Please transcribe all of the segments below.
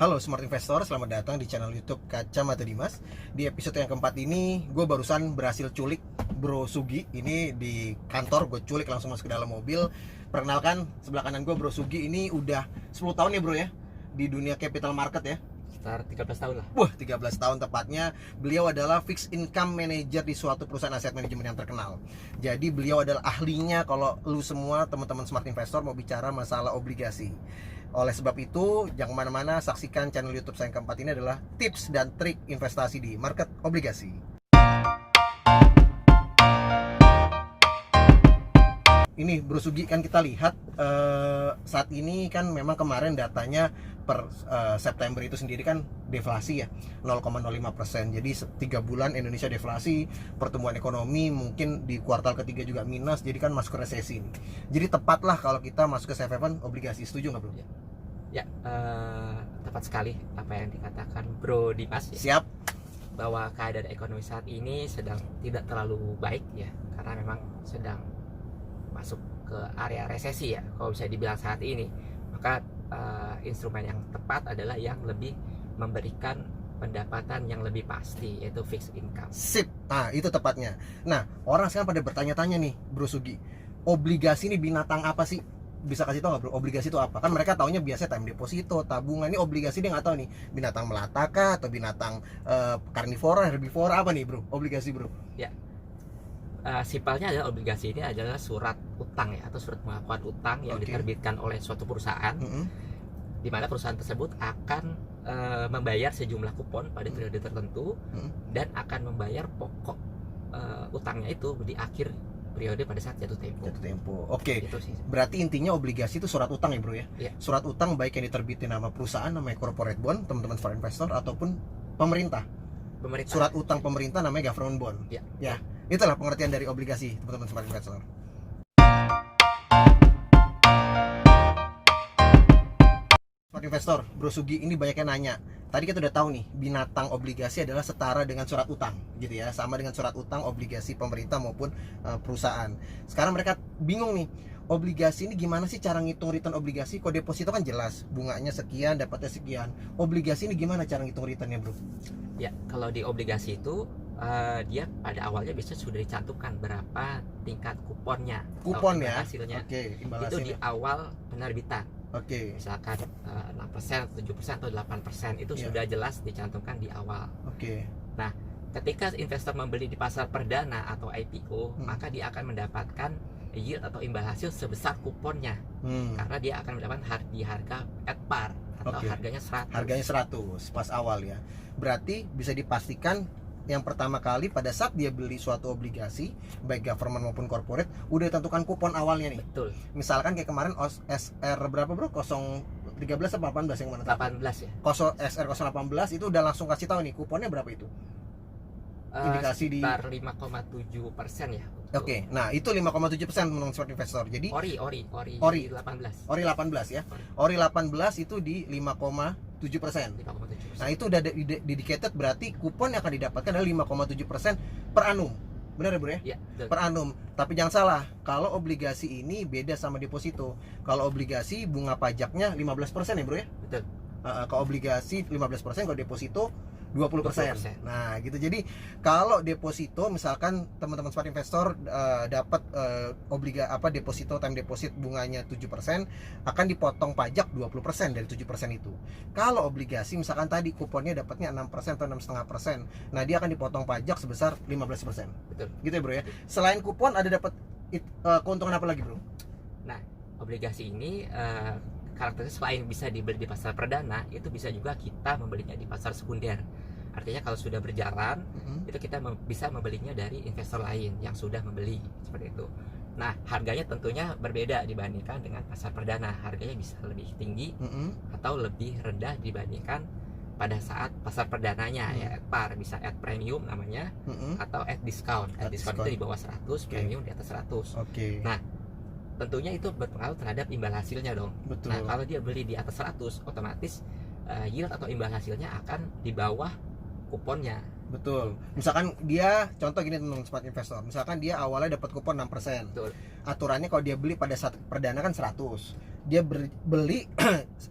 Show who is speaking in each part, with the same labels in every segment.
Speaker 1: Halo Smart Investor, selamat datang di channel YouTube Kacamata Dimas. Di episode yang keempat ini, gue barusan berhasil culik Bro Sugi. Ini di kantor, gue culik langsung masuk ke dalam mobil. Perkenalkan, sebelah kanan gue Bro Sugi ini udah 10 tahun ya bro ya, di dunia capital market ya.
Speaker 2: Sekitar 13 tahun lah.
Speaker 1: Wah, 13 tahun tepatnya. Beliau adalah fixed income manager di suatu perusahaan aset manajemen yang terkenal. Jadi beliau adalah ahlinya kalau lu semua teman-teman Smart Investor mau bicara masalah obligasi. Oleh sebab itu, jangan kemana-mana, saksikan channel YouTube saya yang keempat ini adalah tips dan trik investasi di market obligasi. Ini Bro Sugi, kan kita lihat saat ini kan memang kemarin datanya per September itu sendiri kan deflasi ya, 0,05%. Jadi 3 bulan Indonesia deflasi, pertumbuhan ekonomi mungkin di kuartal ketiga juga minus, jadi kan masuk ke resesi ini. Jadi tepatlah kalau kita masuk ke safe haven obligasi, setuju nggak bro?
Speaker 2: Ya, tepat sekali apa yang dikatakan Bro Dimas ya.
Speaker 1: Siap.
Speaker 2: Bahwa keadaan ekonomi saat ini sedang tidak terlalu baik ya, karena memang sedang masuk ke area resesi ya, kalau bisa dibilang saat ini. Maka instrumen yang tepat adalah yang lebih memberikan pendapatan yang lebih pasti, yaitu fixed income.
Speaker 1: Sip, nah itu tepatnya. Nah, orang sekarang pada bertanya-tanya nih Bro Sugi, obligasi ini binatang apa sih? Bisa kasih tau nggak bro, obligasi itu apa? Kan mereka taunya biasanya time deposito, tabungan. Ini obligasi dia nggak tahu nih, binatang melata kah atau binatang karnivora, herbivora, apa nih bro, obligasi bro?
Speaker 2: Ya, simpelnya adalah obligasi ini adalah surat utang ya, atau surat pengakuan utang yang diterbitkan oleh suatu perusahaan, di mana perusahaan tersebut akan membayar sejumlah kupon pada periode tertentu, dan akan membayar pokok utangnya itu di akhir periode pada saat jatuh tempo.
Speaker 1: Oke.
Speaker 2: Gitu sih.
Speaker 1: Berarti intinya obligasi itu surat utang ya bro ya?
Speaker 2: Ya.
Speaker 1: Surat utang baik yang diterbitin nama perusahaan, namanya corporate bond, teman-teman smart investor, ataupun pemerintah. Surat utang pemerintah namanya government bond.
Speaker 2: Ya.
Speaker 1: Ya, itulah pengertian dari obligasi, teman-teman smart investor. Smart investor, Bro Sugi ini banyak yang nanya. Tadi kita udah tahu nih, binatang obligasi adalah setara dengan surat utang, gitu ya, sama dengan surat utang obligasi pemerintah maupun perusahaan. Sekarang mereka bingung nih, obligasi ini gimana sih cara ngitung return obligasi? Kalau deposito kan jelas, bunganya sekian, dapatnya sekian. Obligasi ini gimana cara ngitung returnnya bro?
Speaker 2: Ya, kalau di obligasi itu dia pada awalnya biasanya sudah dicantumkan berapa tingkat kuponnya.
Speaker 1: Kupon ya?
Speaker 2: Hasilnya.
Speaker 1: Oke,
Speaker 2: Itu di awal penerbitan.
Speaker 1: Oke.
Speaker 2: Misalkan 6%, 7% atau 8% itu
Speaker 1: Yeah.
Speaker 2: sudah jelas dicantumkan di awal.
Speaker 1: Oke.
Speaker 2: Nah, ketika investor membeli di pasar perdana atau IPO, maka dia akan mendapatkan yield atau imbal hasil sebesar kuponnya. Karena dia akan mendapatkan di harga at par atau harganya 100.
Speaker 1: Harganya 100 pas awal ya. Berarti bisa dipastikan yang pertama kali pada saat dia beli suatu obligasi baik government maupun corporate udah ditentukan kupon awalnya nih.
Speaker 2: Betul.
Speaker 1: Misalkan kayak kemarin SR berapa bro? 013 atau 18 yang mana?
Speaker 2: 18 ya.
Speaker 1: SR 018 itu udah langsung kasih tahu nih kuponnya berapa itu? Indikasi di
Speaker 2: sekitar 5,7% ya.
Speaker 1: Oke, nah itu 5,7% menurut smart investor. Jadi
Speaker 2: Ori 18.
Speaker 1: Ori 18 ya. Ori 18 itu di 5,7%.
Speaker 2: 5,7%.
Speaker 1: Nah itu udah dedicated, berarti kupon yang akan didapatkan adalah 5,7% per annum. Benar ya bro ya?
Speaker 2: Ya,
Speaker 1: per annum. Tapi jangan salah, kalau obligasi ini beda sama deposito. Kalau obligasi bunga pajaknya 15% ya bro ya?
Speaker 2: Betul.
Speaker 1: Kalau obligasi 15%, kalau deposito 20%. Nah, gitu. Jadi kalau deposito misalkan teman-teman smart investor dapat deposito time deposit bunganya 7%, akan dipotong pajak 20% dari 7% itu. Kalau obligasi misalkan tadi kuponnya dapatnya 6% atau 6,5%, nah dia akan dipotong pajak sebesar 15%.
Speaker 2: Betul.
Speaker 1: Gitu ya, Bro ya. Selain kupon ada dapat keuntungan apa lagi, Bro?
Speaker 2: Nah, obligasi ini karakteristik selain bisa dibeli di pasar perdana, itu bisa juga kita membelinya di pasar sekunder. Artinya kalau sudah berjalan, itu kita bisa membelinya dari investor lain yang sudah membeli, seperti itu. Nah, harganya tentunya berbeda dibandingkan dengan pasar perdana. Harganya bisa lebih tinggi atau lebih rendah dibandingkan pada saat pasar perdananya, ya at par, bisa at premium namanya, atau at discount. At discount itu di bawah 100, premium di atas 100. Nah, tentunya itu berpengaruh terhadap imbal hasilnya dong.
Speaker 1: Betul.
Speaker 2: Nah, kalau dia beli di atas 100, otomatis yield atau imbal hasilnya akan di bawah kuponnya.
Speaker 1: Betul. Misalkan dia, contoh gini teman smart investor, misalkan dia awalnya dapat kupon 6%.
Speaker 2: Betul.
Speaker 1: Aturannya kalau dia beli pada saat perdana kan 100. dia beli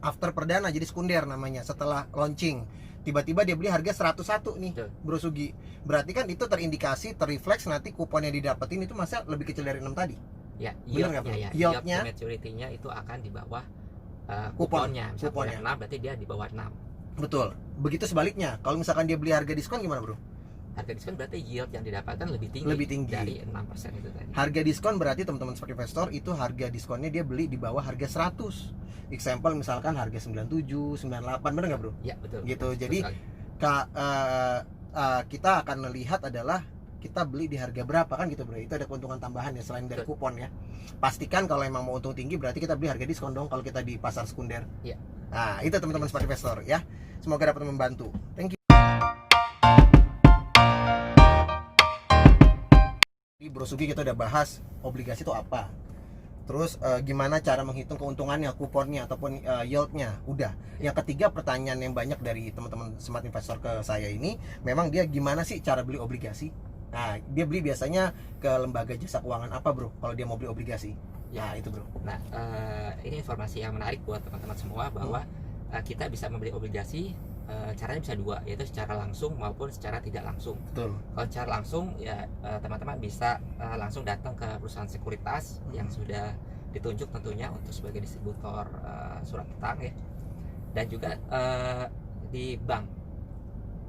Speaker 1: after perdana, jadi sekunder namanya, setelah launching. Tiba-tiba dia beli harga 101 nih,
Speaker 2: Betul.
Speaker 1: Bro Sugi. Berarti kan itu terindikasi, terrefleks nanti kupon yang didapetin itu masa lebih kecil dari 6 tadi.
Speaker 2: Ya,
Speaker 1: Bener nggak, Bro?
Speaker 2: yieldnya ya,
Speaker 1: Yieldnya?
Speaker 2: yield maturity-nya itu akan di bawah
Speaker 1: Kupon.
Speaker 2: kuponnya. Misalnya
Speaker 1: Kuponnya.
Speaker 2: 6, berarti dia di bawah 6.
Speaker 1: Betul. Begitu sebaliknya, kalau misalkan dia beli harga diskon gimana, Bro?
Speaker 2: Harga diskon berarti yield yang didapatkan lebih tinggi,
Speaker 1: Lebih tinggi.
Speaker 2: dari 6% itu tadi.
Speaker 1: Harga diskon berarti teman-teman smart investor itu harga diskonnya dia beli di bawah harga 100. Example misalkan harga 97, 98, bener nggak, Bro?
Speaker 2: Ya, betul.
Speaker 1: Gitu.
Speaker 2: Betul
Speaker 1: Jadi
Speaker 2: sekali.
Speaker 1: kita akan melihat adalah kita beli di harga berapa kan gitu, Bro. Itu ada keuntungan tambahan ya selain dari
Speaker 2: Betul.
Speaker 1: kupon ya. Pastikan kalau emang mau untung tinggi berarti kita beli harga diskon dong kalau kita di pasar sekunder.
Speaker 2: Iya.
Speaker 1: Nah, itu teman-teman smart investor ya. Semoga dapat membantu. Thank you. Di Bro Sugi kita udah bahas obligasi itu apa. Terus gimana cara menghitung keuntungannya, kuponnya ataupun yieldnya, udah. Yang ketiga, pertanyaan yang banyak dari teman-teman smart investor ke saya ini, memang dia gimana sih cara beli obligasi? Nah, dia beli biasanya ke lembaga jasa keuangan apa, Bro? Kalau dia mau beli obligasi?
Speaker 2: Ya.
Speaker 1: Nah, itu, Bro.
Speaker 2: Nah, ini informasi yang menarik buat teman-teman semua bahwa kita bisa membeli obligasi, caranya bisa dua, yaitu secara langsung maupun secara tidak langsung.
Speaker 1: Betul.
Speaker 2: Kalau secara langsung ya teman-teman bisa langsung datang ke perusahaan sekuritas yang sudah ditunjuk tentunya untuk sebagai distributor surat utang ya, dan juga di bank.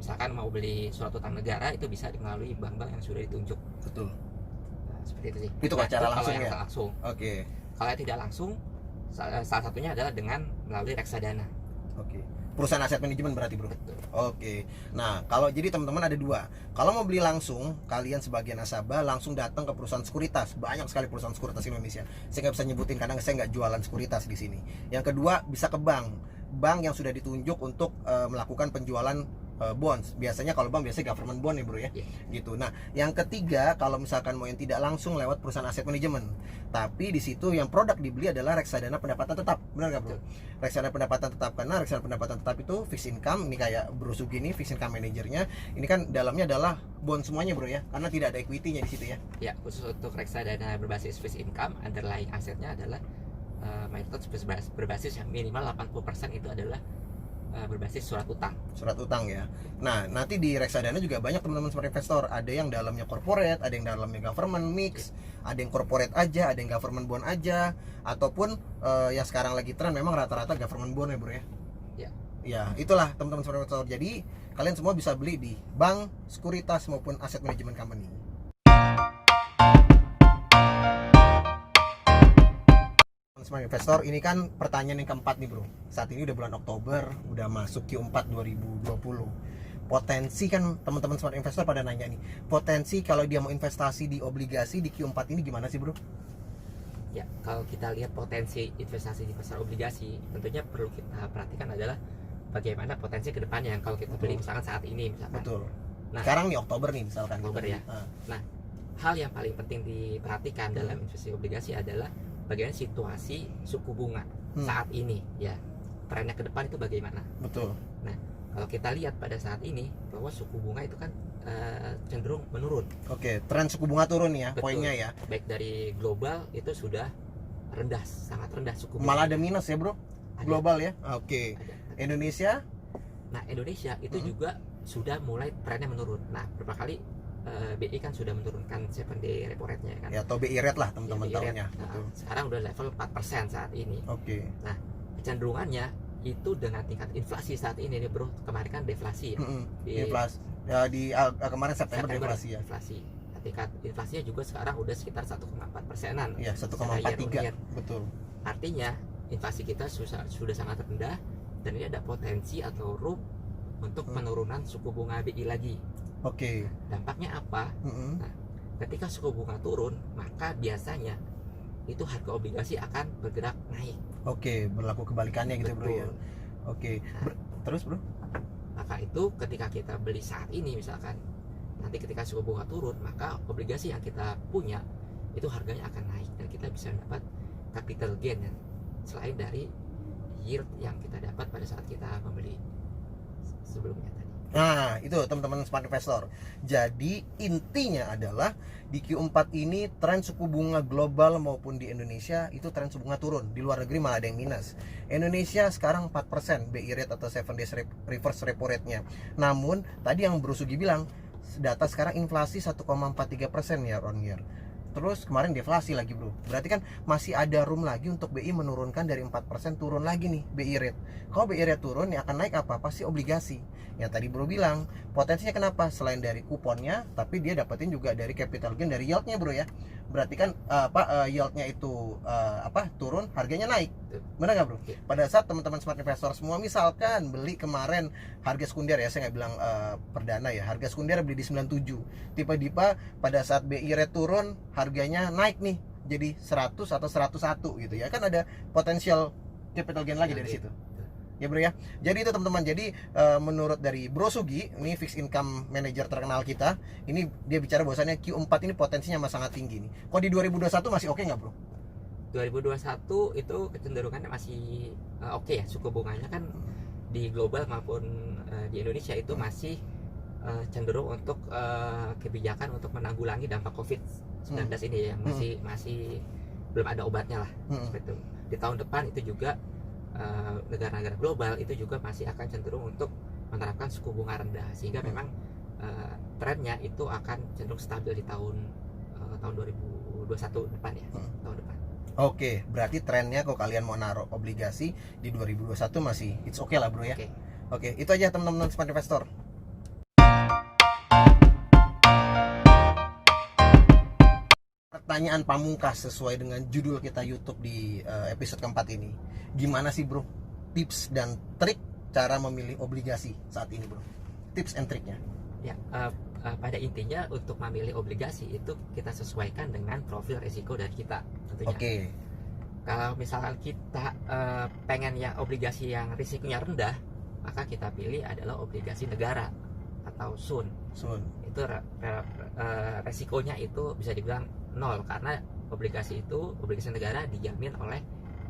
Speaker 2: Misalkan mau beli surat utang negara itu bisa melalui bank-bank yang sudah ditunjuk.
Speaker 1: Betul.
Speaker 2: Nah, seperti itu sih.
Speaker 1: Itu kalau cara
Speaker 2: kalau
Speaker 1: langsung
Speaker 2: yang
Speaker 1: ya?
Speaker 2: langsung.
Speaker 1: Oke.
Speaker 2: Kalau yang tidak langsung, salah satunya adalah dengan melalui reksadana.
Speaker 1: Oke. Perusahaan aset manajemen berarti, Bro.
Speaker 2: Betul.
Speaker 1: Oke. Nah, kalau jadi teman-teman ada dua. Kalau mau beli langsung, kalian sebagai nasabah langsung datang ke perusahaan sekuritas. Banyak sekali perusahaan sekuritas Indonesia. Saya nggak bisa nyebutin karena saya nggak jualan sekuritas di sini. Yang kedua, bisa ke bank. Bank yang sudah ditunjuk untuk melakukan penjualan bonds. Biasanya kalau bank biasanya government bond ya, Bro ya.
Speaker 2: Yeah.
Speaker 1: Gitu. Nah, yang ketiga, kalau misalkan mau yang tidak langsung lewat perusahaan aset manajemen. Tapi di situ yang produk dibeli adalah reksadana pendapatan tetap. Benar nggak, Bro? Reksadana pendapatan tetap, karena reksadana pendapatan tetap itu fixed income. Ini kayak Bro Sugi ini fixed income manajernya. Ini kan dalamnya adalah bond semuanya, Bro ya. Karena tidak ada equity-nya di situ ya.
Speaker 2: Ya, khusus untuk reksadana berbasis fixed income, underlying asetnya adalah mayoritas berbasis yang minimal 80% itu adalah berbasis surat utang.
Speaker 1: Surat utang ya. Nah, nanti di reksadana juga banyak teman-teman smart investor. Ada yang dalamnya corporate, ada yang dalamnya government mix, ada yang corporate aja, ada yang government bond aja, ataupun yang sekarang lagi tren memang rata-rata government bond ya, Bro ya.
Speaker 2: Ya.
Speaker 1: Ya, itulah teman-teman smart investor. Jadi kalian semua bisa beli di bank, sekuritas maupun aset manajemen company. Smart investor, ini kan pertanyaan yang keempat nih, Bro. Saat ini udah bulan Oktober, udah masuk Q4 2020. Potensi kan teman-teman smart investor pada nanya nih, potensi kalau dia mau investasi di obligasi di Q4 ini gimana sih, Bro?
Speaker 2: Ya, kalau kita lihat potensi investasi di pasar obligasi, tentunya perlu kita perhatikan adalah bagaimana potensi ke depannya kalau kita beli misalkan saat ini misalkan.
Speaker 1: Betul.
Speaker 2: Nah,
Speaker 1: Sekarang nih Oktober nih misalkan.
Speaker 2: Oktober ya. Hal yang paling penting diperhatikan dalam investasi obligasi adalah bagaimana situasi suku bunga saat ini ya. Trennya ke depan itu bagaimana?
Speaker 1: Betul.
Speaker 2: Nah, kalau kita lihat pada saat ini bahwa suku bunga itu kan cenderung menurun.
Speaker 1: Oke, tren suku bunga turun ya.
Speaker 2: Betul.
Speaker 1: Poinnya ya.
Speaker 2: Baik dari global itu sudah rendah, sangat rendah suku bunga.
Speaker 1: Malah ada minus ya, Bro.
Speaker 2: Ada.
Speaker 1: Global ya. Oke.
Speaker 2: Ada.
Speaker 1: Indonesia?
Speaker 2: Nah, Indonesia itu juga sudah mulai trennya menurun. Nah, beberapa kali BI kan sudah menurunkan 7-day repo rate-nya kan.
Speaker 1: Ya, atau BI rate lah teman-teman
Speaker 2: BI rate.
Speaker 1: tahunya.
Speaker 2: Nah,
Speaker 1: Betul.
Speaker 2: sekarang udah level 4% saat ini.
Speaker 1: Oke.
Speaker 2: Nah, kecenderungannya itu dengan tingkat inflasi saat ini nih, Bro. Kemarin kan deflasi ya. Di
Speaker 1: Inflasi. Ya, di kemarin September deflasi ya.
Speaker 2: Inflasi. Tingkat inflasinya juga sekarang udah sekitar 1,4%-an.
Speaker 1: Iya, 1,43. Betul.
Speaker 2: Artinya inflasi kita sudah sangat rendah dan ini ada potensi atau room untuk penurunan suku bunga BI lagi.
Speaker 1: Oke.
Speaker 2: Dampaknya apa? Nah, ketika suku bunga turun, maka biasanya itu harga obligasi akan bergerak naik.
Speaker 1: Oke, berlaku kebalikannya gitu, Bro ya. Oke. Terus, Bro?
Speaker 2: Maka itu ketika kita beli saat ini misalkan, nanti ketika suku bunga turun, maka obligasi yang kita punya itu harganya akan naik dan kita bisa dapat capital gain ya, selain dari yield yang kita dapat pada saat kita membeli sebelumnya tadi.
Speaker 1: Nah, itu teman-teman smart investor. Jadi intinya adalah di Q4 ini tren suku bunga global maupun di Indonesia itu tren suku bunga turun. Di luar negeri malah ada yang minus. Indonesia sekarang 4% BI rate atau 7 days reverse repo rate-nya. Namun tadi yang Bro Sugi bilang, data sekarang inflasi 1,43% ya on year. Terus kemarin deflasi lagi bro. Berarti kan masih ada room lagi untuk BI menurunkan dari 4% turun lagi nih BI rate. Kalau BI rate turun ya akan naik apa? Pasti obligasi. Yang tadi bro bilang, potensinya kenapa? Selain dari kuponnya, tapi dia dapetin juga dari capital gain dari yieldnya bro ya. Berarti kan yieldnya itu turun, harganya naik. Benar nggak bro? Pada saat teman-teman smart investor semua misalkan beli kemarin harga sekunder ya, saya nggak bilang perdana ya, harga sekunder beli di 97. Tiba-tiba pada saat BI rate turun, harganya naik nih jadi 100 atau 101 gitu ya, kan ada potensial capital gain lagi dari situ ya bro ya. Jadi itu teman-teman, jadi menurut dari Bro Sugi, ini fixed income manager terkenal kita, ini dia bicara bahwasannya Q4 ini potensinya masih sangat tinggi nih. Kok di 2021 masih oke nggak bro?
Speaker 2: 2021 itu kecenderungannya masih oke ya, suku bunganya kan di global maupun di Indonesia itu masih cenderung untuk kebijakan untuk menanggulangi dampak COVID-19 ini ya, masih belum ada obatnya lah seperti itu. Di tahun depan itu juga negara-negara global itu juga masih akan cenderung untuk menerapkan suku bunga rendah, sehingga memang trennya itu akan cenderung stabil di tahun 2021 depan ya, tahun depan.
Speaker 1: Oke, berarti trennya kalau kalian mau naruh obligasi di 2021 masih it's okay lah bro ya. Oke, itu aja teman-teman smart investor. Pertanyaan pamungkas sesuai dengan judul kita YouTube di episode keempat ini. Gimana sih bro tips dan trik cara memilih obligasi saat ini bro? Tips and triknya.
Speaker 2: Ya, pada intinya untuk memilih obligasi itu kita sesuaikan dengan profil risiko dari kita tentunya.
Speaker 1: Oke.
Speaker 2: Kalau misalkan kita pengen yang obligasi yang risikonya rendah, maka kita pilih adalah obligasi negara atau SUN. Itu resikonya itu bisa dibilang nol, karena obligasi negara dijamin oleh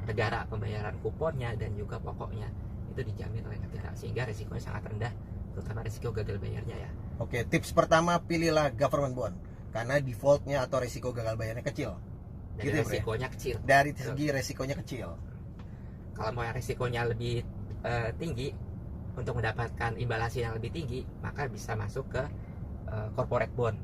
Speaker 2: negara, pembayaran kuponnya dan juga pokoknya itu dijamin oleh negara, sehingga resikonya sangat rendah, terutama resiko gagal bayarnya ya.
Speaker 1: Oke, tips pertama, pilihlah government bond karena defaultnya atau resiko gagal bayarnya kecil.
Speaker 2: Dari
Speaker 1: gitu
Speaker 2: resikonya kecil.
Speaker 1: Dari segi resikonya kecil. Kalau
Speaker 2: mau yang resikonya lebih tinggi, untuk mendapatkan imbal hasil yang lebih tinggi, maka bisa masuk ke corporate bond.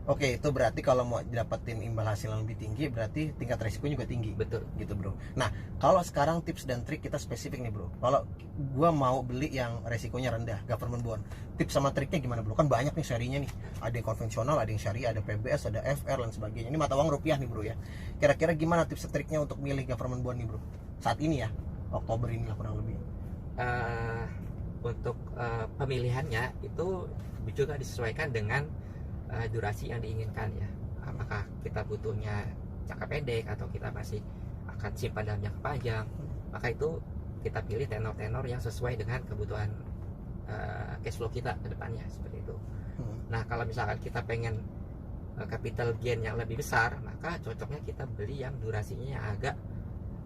Speaker 1: Oke, itu berarti kalau mau dapetin imbal hasil yang lebih tinggi, berarti tingkat resikonya juga tinggi.
Speaker 2: Betul.
Speaker 1: Gitu bro. Nah, kalau sekarang tips dan trik kita spesifik nih bro. Kalau gua mau beli yang resikonya rendah, government bond, tips sama triknya gimana bro? Kan banyak nih serinya nih. Ada yang konvensional, ada yang syariah, ada PBS, ada FR dan sebagainya. Ini mata uang rupiah nih bro ya. Kira-kira gimana tips dan triknya untuk milih government bond nih bro? Saat ini ya, Oktober inilah kurang lebih.
Speaker 2: Untuk pemilihannya itu juga disesuaikan dengan durasi yang diinginkan ya. Apakah kita butuhnya jangka pendek atau kita masih akan simpan dalam jangka panjang, maka itu kita pilih tenor-tenor yang sesuai dengan kebutuhan cash flow kita ke depannya, seperti itu. Nah, kalau misalkan kita pengen capital gain yang lebih besar, maka cocoknya kita beli yang durasinya yang agak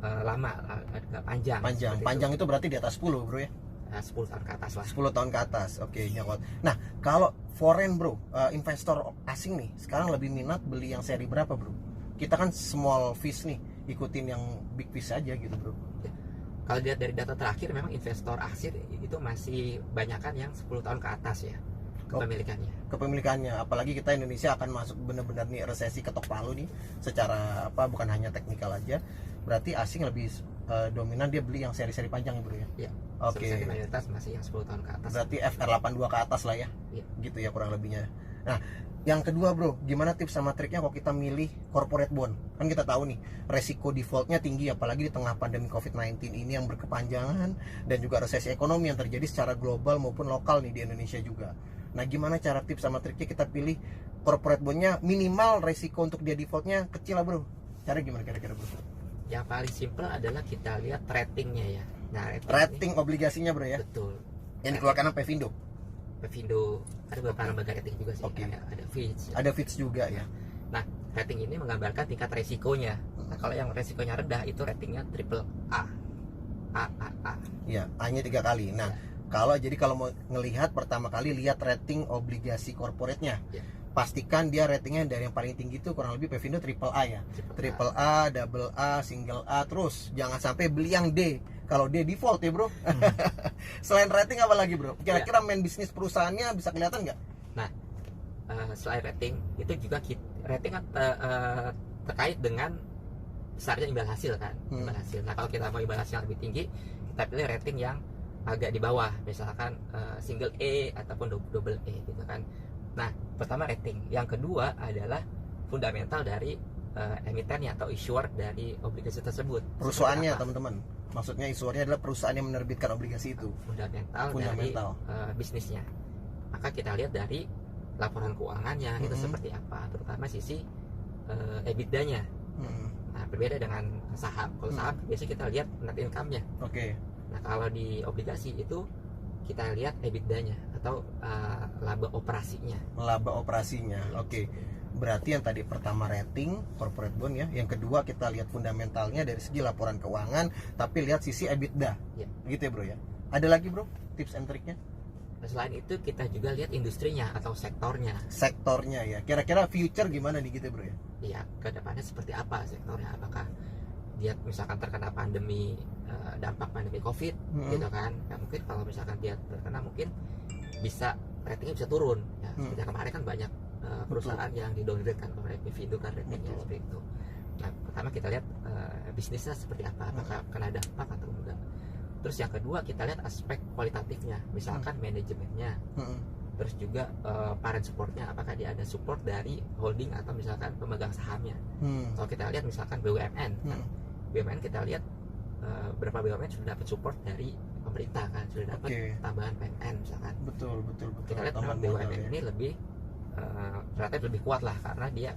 Speaker 2: lama, agak panjang.
Speaker 1: Panjang itu berarti di atas 10 bro ya?
Speaker 2: 10 tahun ke atas lah.
Speaker 1: 10 tahun ke atas, oke, nyokot. Nah, kalau foreign bro, investor asing nih, sekarang lebih minat beli yang seri berapa bro? Kita kan small fish nih, ikutin yang big fish aja gitu bro.
Speaker 2: Ya. Kalau dilihat dari data terakhir, memang investor asing itu masih banyakan yang 10 tahun ke atas ya, kepemilikannya. Apalagi kita Indonesia akan masuk benar-benar nih resesi ketok palu nih, secara bukan hanya teknikal aja. Berarti asing lebih dominan dia beli yang seri-seri panjang ya bro ya? Iya.
Speaker 1: Oke.
Speaker 2: Mayoritas masih yang 10 tahun ke atas.
Speaker 1: Berarti FR82 ke atas lah ya? Iya. Gitu ya kurang lebihnya. Nah, yang kedua bro, gimana tips sama triknya kalau kita milih corporate bond? Kan kita tahu nih, resiko defaultnya tinggi, apalagi di tengah pandemi COVID-19 ini yang berkepanjangan, dan juga resesi ekonomi yang terjadi secara global maupun lokal nih di Indonesia juga. Nah, gimana cara tips sama triknya kita pilih corporate bondnya minimal resiko untuk dia defaultnya kecil lah bro? Cara gimana kira-kira bro?
Speaker 2: Yang paling simple adalah kita lihat ratingnya ya. Nah,
Speaker 1: rating obligasinya bro ya?
Speaker 2: Betul.
Speaker 1: Yang dikeluarkan Pevindo.
Speaker 2: Ada beberapa lembaga rating juga sih. Ada Fitch.
Speaker 1: Ada Fitch juga ya.
Speaker 2: Nah, rating ini menggambarkan tingkat resikonya. Nah, kalau yang resikonya rendah itu ratingnya triple A.
Speaker 1: Ya, A-nya 3 kali. Nah, Kalau mau ngelihat pertama kali lihat rating obligasi corporate-nya.
Speaker 2: Ya.
Speaker 1: Pastikan dia ratingnya dari yang paling tinggi itu kurang lebih Pevindo triple A ya. Triple A, double A, single A, terus jangan sampai beli yang D. Kalau D default ya bro. Selain rating apa lagi bro? Kira-kira main bisnis perusahaannya bisa kelihatan nggak?
Speaker 2: Nah, selain rating itu juga rating terkait dengan besarnya imbal hasil kan. Imbal hasil. Nah kalau kita mau imbal hasil yang lebih tinggi, kita pilih rating yang agak di bawah, misalkan single E ataupun double E gitu kan. Nah pertama rating, yang kedua adalah fundamental dari emitennya atau issuer dari obligasi tersebut.
Speaker 1: Perusahaannya teman-teman, maksudnya issuernya adalah perusahaan yang menerbitkan obligasi itu.
Speaker 2: Fundamental. Dari bisnisnya. Maka kita lihat dari laporan keuangannya itu seperti apa, terutama sisi EBITDA-nya. Nah berbeda dengan saham. Kalau saham biasanya kita lihat net income-nya.
Speaker 1: Oke.
Speaker 2: Nah kalau di obligasi itu kita lihat EBITDA-nya atau laba operasinya.
Speaker 1: Laba operasinya, oke. Berarti yang tadi pertama rating corporate bond ya, yang kedua kita lihat fundamentalnya dari segi laporan keuangan, tapi lihat sisi EBITDA,
Speaker 2: ya.
Speaker 1: Gitu ya bro ya. Ada lagi bro tips and triknya?
Speaker 2: Nah, selain itu kita juga lihat industrinya atau sektornya.
Speaker 1: Sektornya ya, kira-kira future gimana nih gitu bro ya?
Speaker 2: Iya, kedepannya seperti apa sektornya? Apakah dia misalkan terkena pandemi, dampak pandemi COVID, gitu kan? Ya, mungkin kalau misalkan dia terkena mungkin bisa ratingnya bisa turun. Ya, seperti yang kemarin kan banyak perusahaan yang di-downgrade kan oleh Pevindo kan ratingnya seperti itu. Nah, pertama kita lihat bisnisnya seperti apa, apakah kena dampak atau enggak. Terus yang kedua kita lihat aspek kualitatifnya, misalkan manajemennya. Terus juga parent supportnya, apakah dia ada support dari holding atau misalkan pemegang sahamnya. Kalau kita lihat misalkan BUMN, kan, BUMN kita lihat berapa BUMN sudah dapat support dari pemerintah kan, sudah dapat tambahan PMN misalkan. Betul. Kita lihat BUMN ini lebih relatif lebih kuat lah karena dia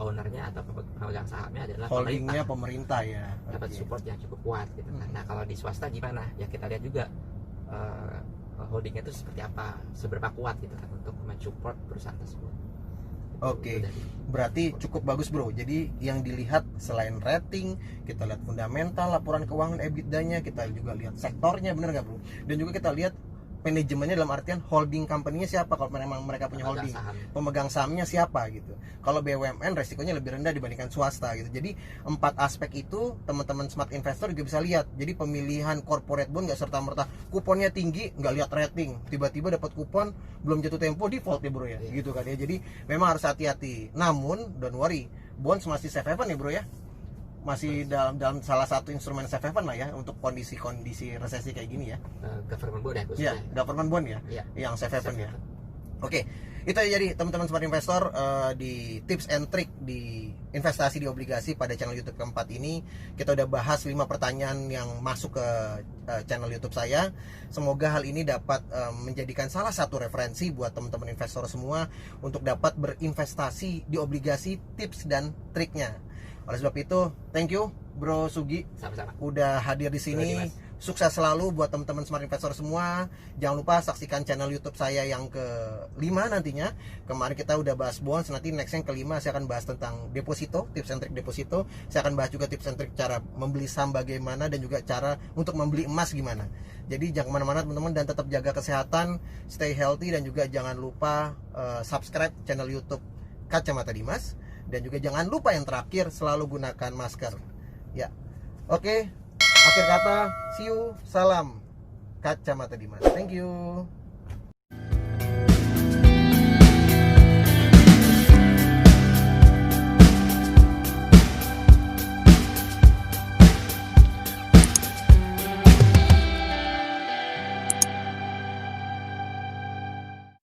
Speaker 2: ownernya atau pemegang sahamnya adalah
Speaker 1: holdingnya pemerintah ya,
Speaker 2: dapat support yang cukup kuat gitu kan. Nah kalau di swasta gimana ya, kita lihat juga holdingnya itu seperti apa, seberapa kuat gitu kan untuk mensupport perusahaan tersebut.
Speaker 1: Oke, berarti cukup bagus bro. Jadi yang dilihat selain rating, kita lihat fundamental, laporan keuangan EBITDA-nya, kita juga lihat sektornya, bener nggak bro? Dan juga kita lihat manajemennya dalam artian holding company-nya siapa, kalau memang mereka punya holding, pemegang sahamnya siapa gitu. Kalau BUMN resikonya lebih rendah dibandingkan swasta gitu. Jadi 4 aspek itu teman-teman smart investor juga bisa lihat. Jadi pemilihan corporate bond nggak serta-merta kuponnya tinggi nggak lihat rating, tiba-tiba dapat kupon belum jatuh tempo default ya bro ya, gitu kan ya. Jadi memang harus hati-hati. Namun don't worry, bonds masih safe haven ya bro ya. Masih dalam salah satu instrumen safe haven lah ya untuk kondisi resesi kayak gini ya.
Speaker 2: Government bond ya khususnya.
Speaker 1: Ya, government bond ya, yang safe haven ya. Oke, itu jadi teman-teman smart investor di tips and trick di investasi di obligasi pada channel YouTube keempat ini. Kita udah bahas 5 pertanyaan yang masuk ke channel YouTube saya. Semoga hal ini dapat menjadikan salah satu referensi buat teman-teman investor semua untuk dapat berinvestasi di obligasi, tips dan triknya. Oleh sebab itu, thank you Bro Sugi.
Speaker 2: Sama-sama.
Speaker 1: Udah hadir di sini. Sukses selalu buat teman-teman smart investor semua. Jangan lupa saksikan channel YouTube saya yang ke-5 nantinya. Kemarin kita udah bahas bonds, nanti next yang ke-5 saya akan bahas tentang deposito, tips and trick deposito. Saya akan bahas juga tips and trick cara membeli saham bagaimana dan juga cara untuk membeli emas gimana. Jadi jangan kemana-mana teman-teman, dan tetap jaga kesehatan, stay healthy, dan juga jangan lupa subscribe channel YouTube Kacamata Dimas. Dan juga jangan lupa yang terakhir, selalu gunakan masker. Ya, oke. Akhir kata, see you, salam Kacamata Dimas. Thank you.